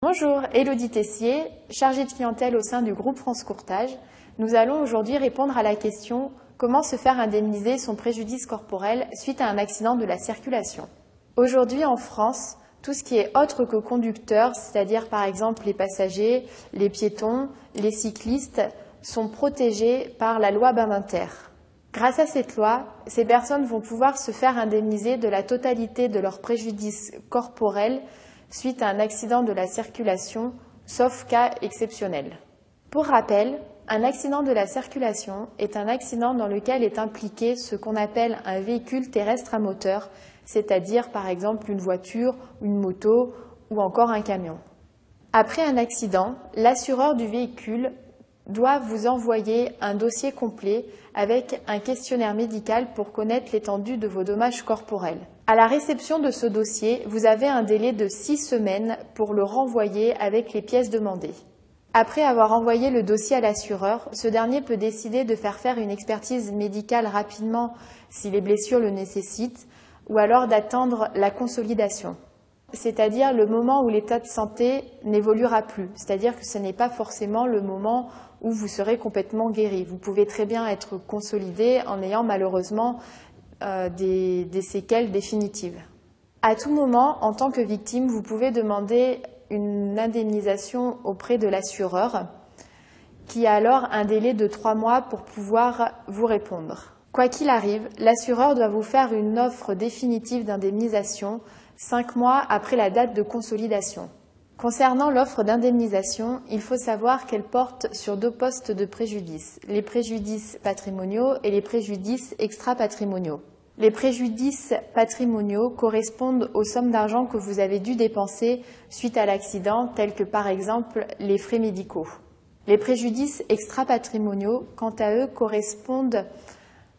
Bonjour, Élodie Tessier, chargée de clientèle au sein du groupe France Courtage. Nous allons aujourd'hui répondre à la question « Comment se faire indemniser son préjudice corporel suite à un accident de la circulation ?» Aujourd'hui en France, tout ce qui est autre que conducteur, c'est-à-dire par exemple les passagers, les piétons, les cyclistes, sont protégés par la loi Badinter. Grâce à cette loi, ces personnes vont pouvoir se faire indemniser de la totalité de leur préjudice corporel suite à un accident de la circulation, sauf cas exceptionnel. Pour rappel, un accident de la circulation est un accident dans lequel est impliqué ce qu'on appelle un véhicule terrestre à moteur, c'est-à-dire par exemple une voiture, une moto ou encore un camion. Après un accident, l'assureur du véhicule doit vous envoyer un dossier complet avec un questionnaire médical pour connaître l'étendue de vos dommages corporels. À la réception de ce dossier, vous avez un délai de 6 semaines pour le renvoyer avec les pièces demandées. Après avoir envoyé le dossier à l'assureur, ce dernier peut décider de faire une expertise médicale rapidement si les blessures le nécessitent, ou alors d'attendre la consolidation, c'est-à-dire le moment où l'état de santé n'évoluera plus, c'est-à-dire que ce n'est pas forcément le moment où vous serez complètement guéri. Vous pouvez très bien être consolidé en ayant malheureusement des séquelles définitives. À tout moment, en tant que victime, vous pouvez demander une indemnisation auprès de l'assureur, qui a alors un délai de 3 mois pour pouvoir vous répondre. Quoi qu'il arrive, l'assureur doit vous faire une offre définitive d'indemnisation 5 mois après la date de consolidation. Concernant l'offre d'indemnisation, il faut savoir qu'elle porte sur 2 postes de préjudice, les préjudices patrimoniaux et les préjudices extra-patrimoniaux. Les préjudices patrimoniaux correspondent aux sommes d'argent que vous avez dû dépenser suite à l'accident, tels que par exemple les frais médicaux. Les préjudices extra-patrimoniaux, quant à eux, correspondent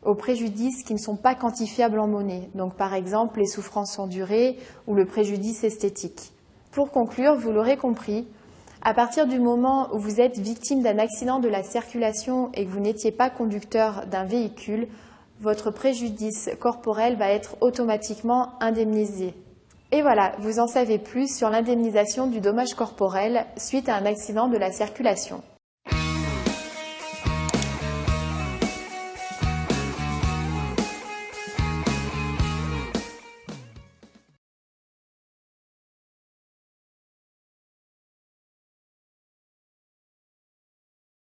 aux préjudices qui ne sont pas quantifiables en monnaie, donc par exemple les souffrances endurées ou le préjudice esthétique. Pour conclure, vous l'aurez compris, à partir du moment où vous êtes victime d'un accident de la circulation et que vous n'étiez pas conducteur d'un véhicule, votre préjudice corporel va être automatiquement indemnisé. Et voilà, vous en savez plus sur l'indemnisation du dommage corporel suite à un accident de la circulation.